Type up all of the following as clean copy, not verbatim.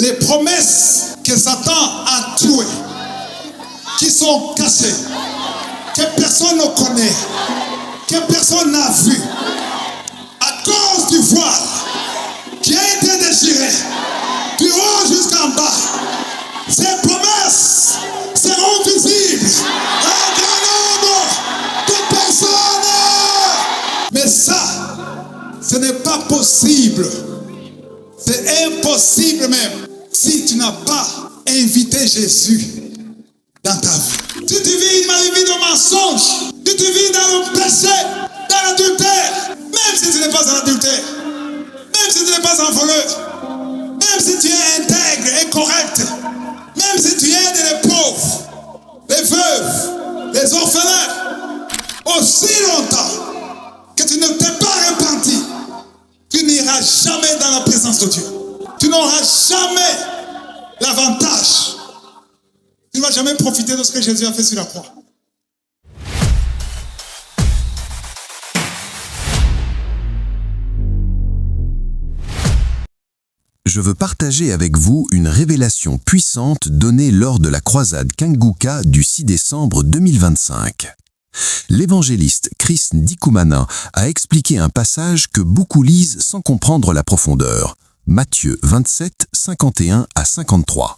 les promesses que Satan a tuées, qui sont cachées, que personne ne connaît, que personne n'a vu, à cause du voile qui a été déchiré, du haut jusqu'en bas, ces promesses seront visibles à un grand nombre de personnes. Mais ça, ce n'est pas possible. C'est impossible même si tu n'as pas invité Jésus dans ta vie. Si tu vis une vie de mensonge, si tu vis dans le péché, dans l'adultère, même si tu n'es pas un adultère, même si tu n'es pas un voleur, même si tu es intègre et correct, même si tu aides les pauvres, les veuves, les orphelins, aussi longtemps que tu ne t'es pas repenti, tu n'iras jamais dans la présence de Dieu. Tu n'auras jamais l'avantage. Tu ne vas jamais profiter de ce que Jésus a fait sur la croix. Je veux partager avec vous une révélation puissante donnée lors de la croisade Kinguka du 6 décembre 2025. L'évangéliste Chris Ndikumana a expliqué un passage que beaucoup lisent sans comprendre la profondeur. Matthieu 27, 51 à 53.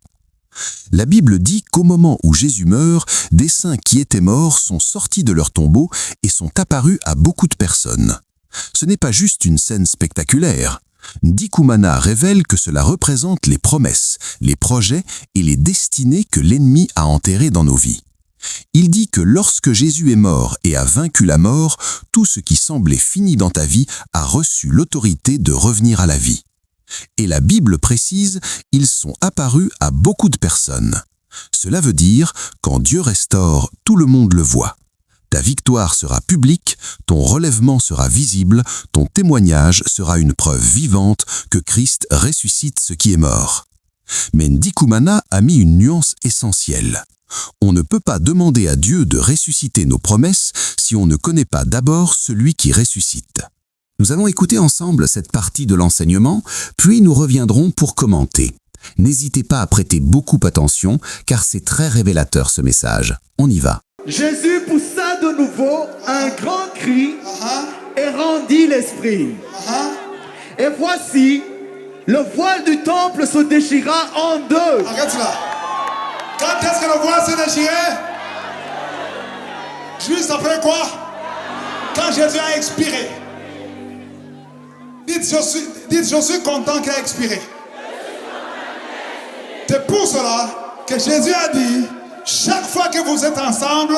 La Bible dit qu'au moment où Jésus meurt, des saints qui étaient morts sont sortis de leur tombeau et sont apparus à beaucoup de personnes. Ce n'est pas juste une scène spectaculaire. Ndikumana révèle que cela représente les promesses, les projets et les destinées que l'ennemi a enterrées dans nos vies. Il dit que lorsque Jésus est mort et a vaincu la mort, tout ce qui semblait fini dans ta vie a reçu l'autorité de revenir à la vie. Et la Bible précise, ils sont apparus à beaucoup de personnes. Cela veut dire, quand Dieu restaure, tout le monde le voit. Ta victoire sera publique, ton relèvement sera visible, ton témoignage sera une preuve vivante que Christ ressuscite ce qui est mort. Mais Ndikumana a mis une nuance essentielle. On ne peut pas demander à Dieu de ressusciter nos promesses si on ne connaît pas d'abord celui qui ressuscite. Nous allons écouter ensemble cette partie de l'enseignement, puis nous reviendrons pour commenter. N'hésitez pas à prêter beaucoup attention, car c'est très révélateur ce message. On y va. Jésus poussa de nouveau un grand cri et rendit l'esprit. Et voici, le voile du temple se déchira en deux. Arrête là. Quand est-ce que le voile s'est déchiré? Juste après quoi? Quand Jésus a expiré. Dites, je suis content qu'il a expiré. C'est pour cela que Jésus a dit, chaque fois que vous êtes ensemble,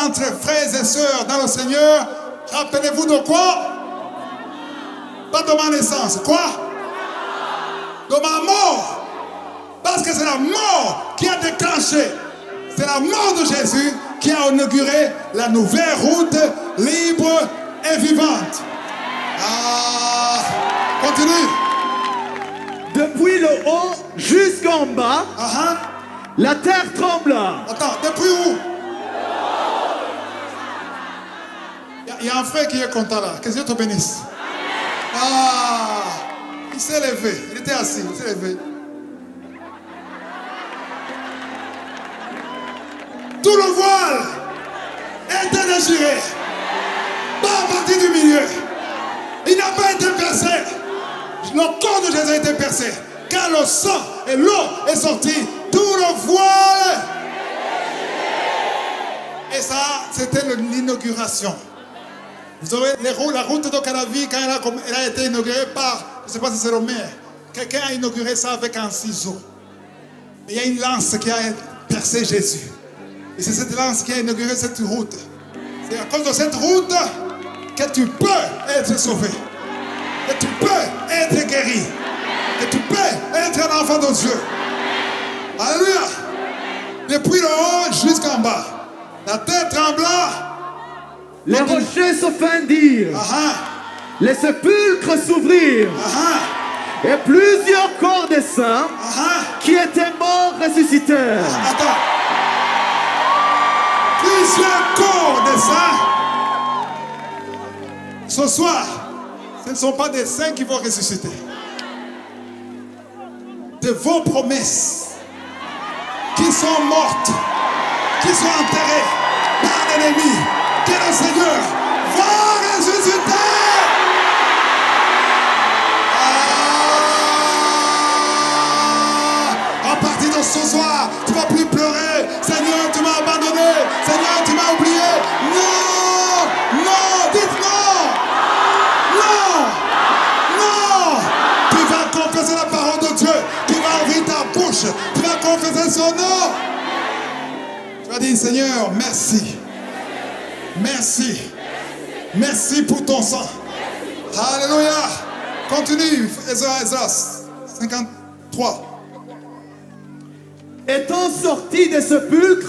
entre frères et sœurs dans le Seigneur, rappelez-vous de quoi? Pas de ma naissance. Quoi? De ma mort. Parce que c'est la mort qui a déclenché. C'est la mort de Jésus qui a inauguré la nouvelle route libre et vivante. Continue. Depuis le haut jusqu'en bas, la terre trembla. Attends, depuis où? Il y a un frère qui est content là. Que Dieu te bénisse. Il s'est levé. Il était assis. Il s'est levé. Tout le voile était déchiré. Pas à partir du milieu. Il n'a pas été percé. Le corps de Jésus a été percé. Quand le sang et l'eau est sorti, tout le voile. Et ça, c'était l'inauguration. Vous savez, la route de Calavi, quand elle a été inaugurée par, je ne sais pas si c'est le maire, quelqu'un a inauguré ça avec un ciseau. Il y a une lance qui a percé Jésus. Et c'est cette lance qui a inauguré cette route. C'est à cause de cette route que tu peux être sauvé. Que tu peux être guéri. Que tu peux être un enfant de Dieu. Alléluia. Depuis le haut jusqu'en bas. La terre trembla. Les rochers se fendirent. Les sépulcres s'ouvrirent. Et plusieurs corps des saints qui étaient morts ressuscitèrent. Attends. Plusieurs corps des saints. Ce soir, ce ne sont pas des saints qui vont ressusciter. de vos promesses qui sont mortes, qui sont enterrées par l'ennemi, que le Seigneur va ressusciter. À partir de ce soir, tu ne vas plus pleurer. Seigneur, tu m'as abandonné. Seigneur, tu m'as oublié. Non, non, dites non. Non, non. Tu vas confesser la parole de Dieu. Tu vas ouvrir ta bouche. Tu vas confesser son nom. Tu vas dire, Seigneur, merci. Merci. Merci pour ton sang. Alléluia. Continue, Esdras 53. Étant sortis des sépulcres,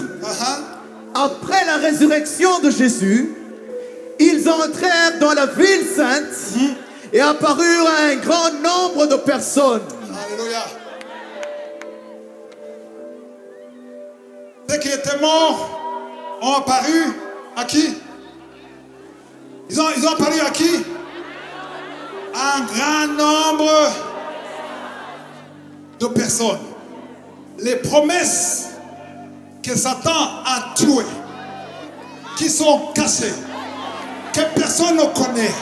après la résurrection de Jésus, ils entrèrent dans la ville sainte et apparurent à un grand nombre de personnes. Alléluia. Ceux qui étaient morts ont apparu à qui? Ils ont apparu à qui? À un grand nombre de personnes. Les promesses que Satan a tuées, qui sont cachées, que personne ne connaît,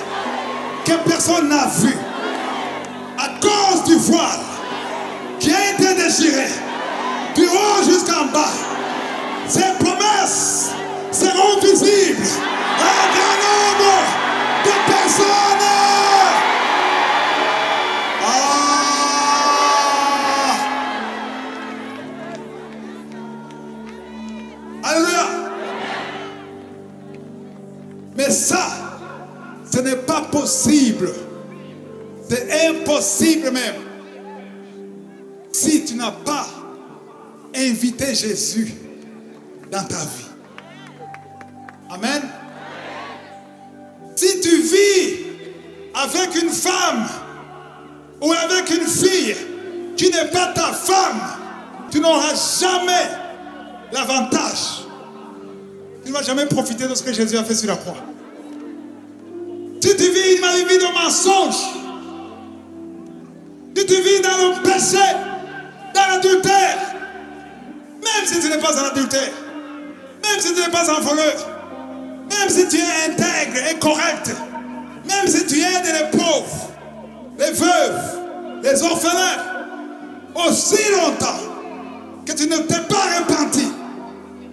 que personne n'a vu, à cause du voile qui a été déchiré, du haut jusqu'en bas, ces promesses seront visibles à un grand nombre de personnes. Alléluia. Mais ça, ce n'est pas possible. C'est impossible même. Si tu n'as pas invité Jésus dans ta vie. Amen. Si tu vis avec une femme ou avec une fille qui n'est pas ta femme, tu n'auras jamais l'avantage. Tu ne vas jamais profiter de ce que Jésus a fait sur la croix. Si tu vis une vie de mensonge, si tu vis dans le péché, dans l'adultère, même si tu n'es pas un adultère, même si tu n'es pas un voleur, même si tu es intègre et correct, même si tu aides les pauvres, les veuves, les orphelins, aussi longtemps que tu ne t'es pas repenti,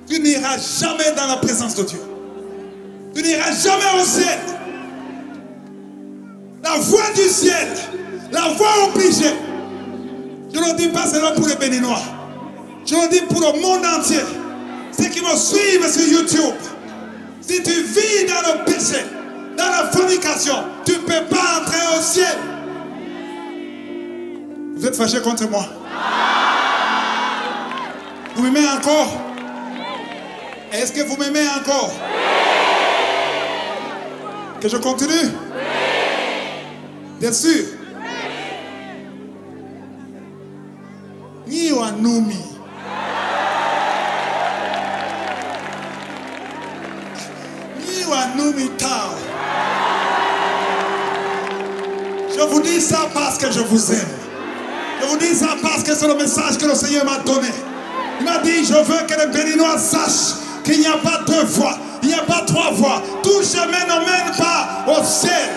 tu n'iras jamais dans la présence de Dieu. Tu n'iras jamais au ciel. La voie du ciel, la voie obligée. Je ne le dis pas seulement pour les Béninois. Je le dis pour le monde entier. Ceux qui me suivent sur YouTube. Si tu vis dans le péché, dans la fornication, tu ne peux pas entrer au ciel. Vous êtes fâchés contre moi? Vous m'aimez encore? Est-ce que vous m'aimez encore? Que je continue? Bien sûr. Ni wanumi. Ni wanumi tao. Je vous dis ça parce que je vous aime. Je vous dis ça parce que c'est le message que le Seigneur m'a donné. Il m'a dit, je veux que les Béninois sachent qu'il n'y a pas deux voies, il n'y a pas trois voies. Tout chemin ne mène pas au ciel.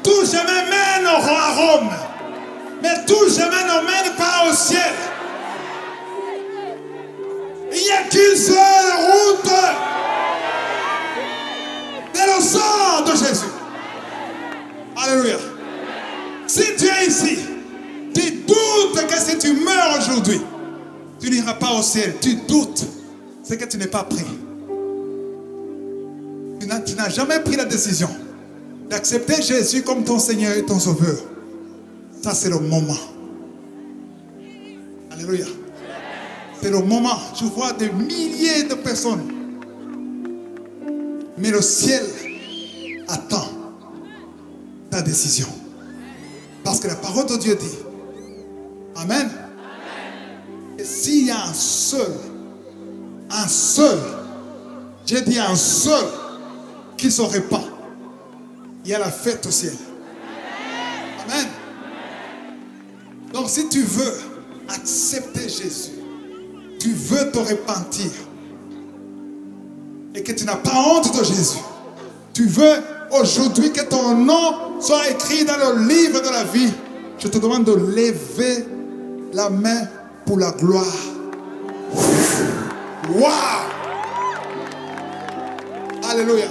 Tout chemin mène à Rome. Mais tout chemin ne mène pas au ciel. Il n'y a qu'une seule route. C'est le sang de Jésus. Alléluia. Si tu es ici, tu doutes que si tu meurs aujourd'hui, tu n'iras pas au ciel. Tu doutes. C'est que tu n'es pas prêt. Tu n'as jamais pris la décision d'accepter Jésus comme ton Seigneur et ton Sauveur. Ça, c'est le moment. Alléluia. C'est le moment. Je vois des milliers de personnes. Mais le ciel attend ta décision. Parce que la parole de Dieu dit, Amen. Et s'il y a un seul, j'ai dit un seul qui se répand, il y a la fête au ciel. Amen. Donc si tu veux accepter Jésus, tu veux te repentir et que tu n'as pas honte de Jésus, tu veux aujourd'hui que ton nom soit écrit dans le livre de la vie, je te demande de lever la main pour la gloire. Wow! Alléluia.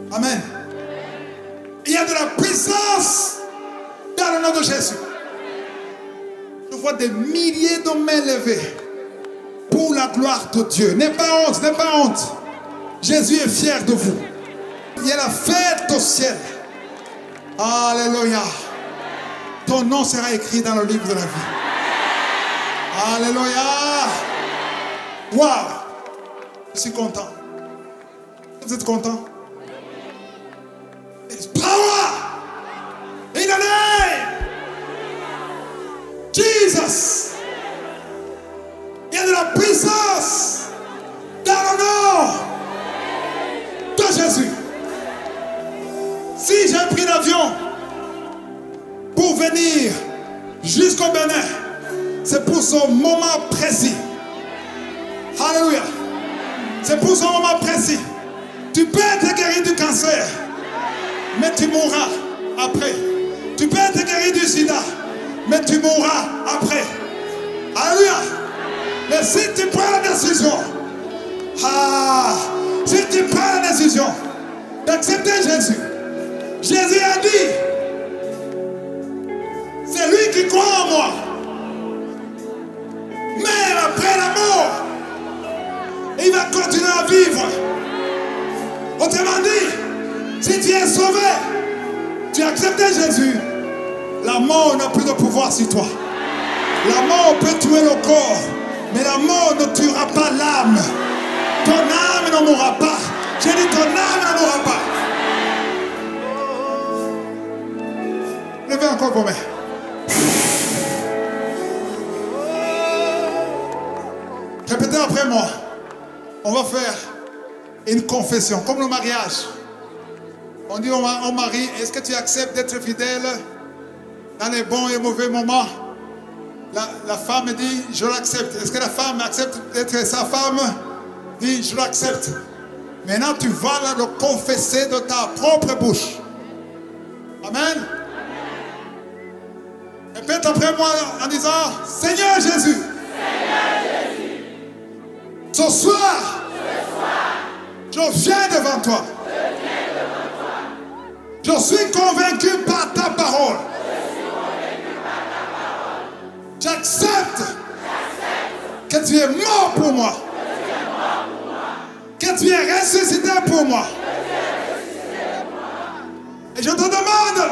Amen. Il y a de la puissance dans le nom de Jésus. Je vois des milliers de mains levées pour la gloire de Dieu. N'aie pas honte, n'aie pas honte. Jésus est fier de vous. Il y a la fête au ciel. Alléluia. Ton nom sera écrit dans le livre de la vie. Alléluia. Waouh. Je suis content. Vous êtes content? It's power in the name Jesus. Il y a de la puissance dans le nom de Jésus. Si j'ai pris l'avion pour venir jusqu'au Bénin, c'est pour ce moment précis. Alléluia. C'est pour ce moment précis. Tu peux être guéri du cancer, mais tu mourras après. Tu peux être guéri du sida, mais tu mourras après. Alléluia. Mais si tu prends la décision, si tu prends la décision d'accepter Jésus, Jésus a dit, c'est lui qui croit en moi. Mais après la mort, il va continuer à vivre. Autrement dit, si tu es sauvé, tu as accepté Jésus, la mort n'a plus de pouvoir sur toi. La mort peut tuer le corps, mais la mort ne tuera pas l'âme. Ton âme ne mourra pas. J'ai dit ton âme ne mourra pas. Levez encore vos mains. Répétez après moi. On va faire une confession, comme le mariage. On dit au mari, est-ce que tu acceptes d'être fidèle dans les bons et mauvais moments? La femme dit, je l'accepte. Est-ce que la femme accepte d'être sa femme? Dit, je l'accepte. Maintenant, tu vas le confesser de ta propre bouche. Amen. Répète après moi en disant, Seigneur Jésus, ce soir, je viens devant toi. Je suis convaincu par ta parole. J'accepte que tu es mort pour moi. Que tu es ressuscité pour moi. Et je te demande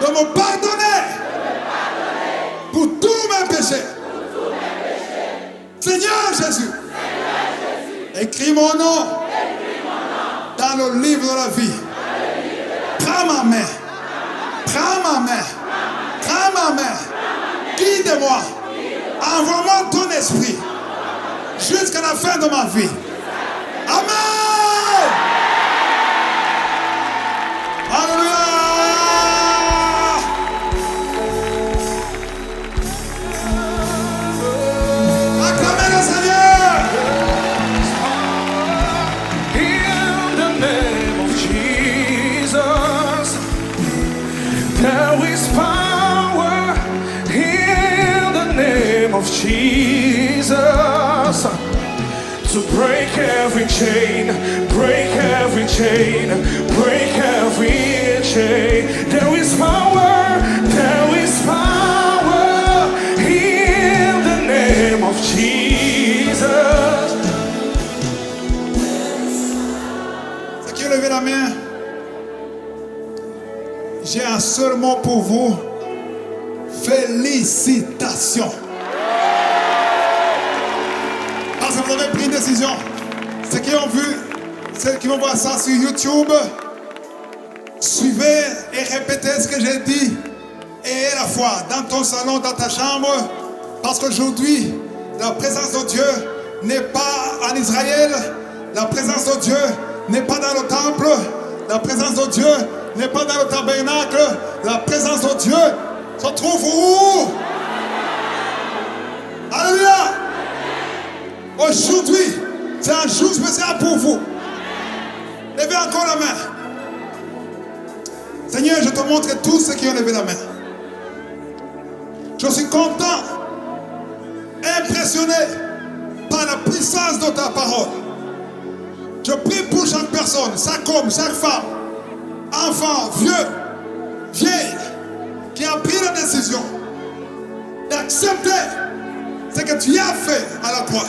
de me pardonner pour tous mes péchés. Seigneur Jésus, écris mon nom dans le livre de la vie. Prends ma main. Prends ma main. Prends ma main. Guide-moi. Envoie-moi ton esprit jusqu'à la fin de ma vie. Amen. Alléluia. Acclamez le Seigneur. In the name of Jesus, there is power. In the name of Jesus, to break every chain, break every chain, break every chain. There is power, there is power in the name of Jesus. Ceux qui ont levé la main, j'ai un seul mot pour vous. Félicitations. Parce que vous avez pris une décision. Ceux qui ont vu, ceux qui vont voir ça sur YouTube, suivez et répétez ce que j'ai dit. Et la foi dans ton salon, dans ta chambre. Parce qu'aujourd'hui, dans la présence de Dieu, n'est pas en Israël. La présence de Dieu n'est pas dans le temple. La présence de Dieu n'est pas dans le tabernacle. La présence de Dieu se trouve où? Alléluia! Aujourd'hui, c'est un jour spécial pour vous. Levez encore la main. Seigneur, je te montre tous ceux qui ont levé la main. Je suis content, impressionné par la puissance de ta parole. Je prie pour chaque personne, chaque homme, chaque femme, enfant, vieux, vieille, qui a pris la décision d'accepter ce que tu as fait à la croix.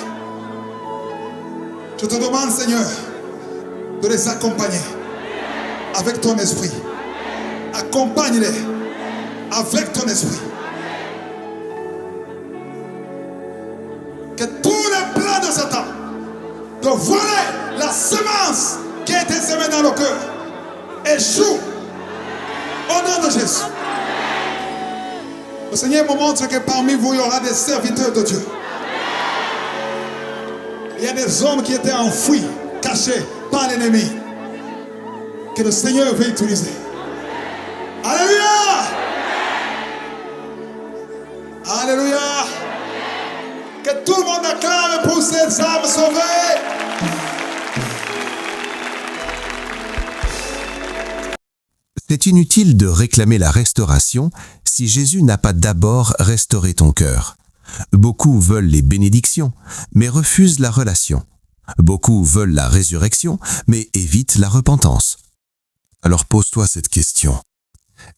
Je te demande, Seigneur, de les accompagner avec ton esprit. Accompagne-les avec ton esprit. Que tous les plans de Satan de voler la semence qui a été semée dans le cœur échouent au nom de Jésus. Le Seigneur me montre que parmi vous, il y aura des serviteurs de Dieu. Il y a des hommes qui étaient enfouis, cachés par l'ennemi, que le Seigneur veut utiliser. Alléluia! Alléluia! Que tout le monde acclame pour ces âmes sauvées. C'est inutile de réclamer la restauration si Jésus n'a pas d'abord restauré ton cœur. Beaucoup veulent les bénédictions, mais refusent la relation. Beaucoup veulent la résurrection, mais évitent la repentance. Alors pose-toi cette question.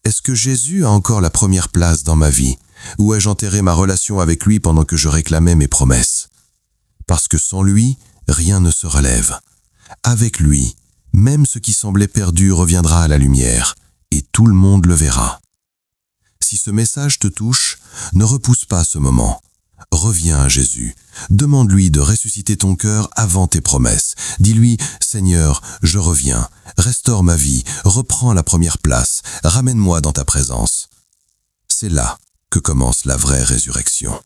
Est-ce que Jésus a encore la première place dans ma vie, ou ai-je enterré ma relation avec lui pendant que je réclamais mes promesses? Parce que sans lui, rien ne se relève. Avec lui, même ce qui semblait perdu reviendra à la lumière, et tout le monde le verra. Si ce message te touche, ne repousse pas ce moment. Reviens à Jésus. Demande-lui de ressusciter ton cœur avant tes promesses. Dis-lui, Seigneur, je reviens. Restaure ma vie. Reprends la première place. Ramène-moi dans ta présence. C'est là que commence la vraie résurrection.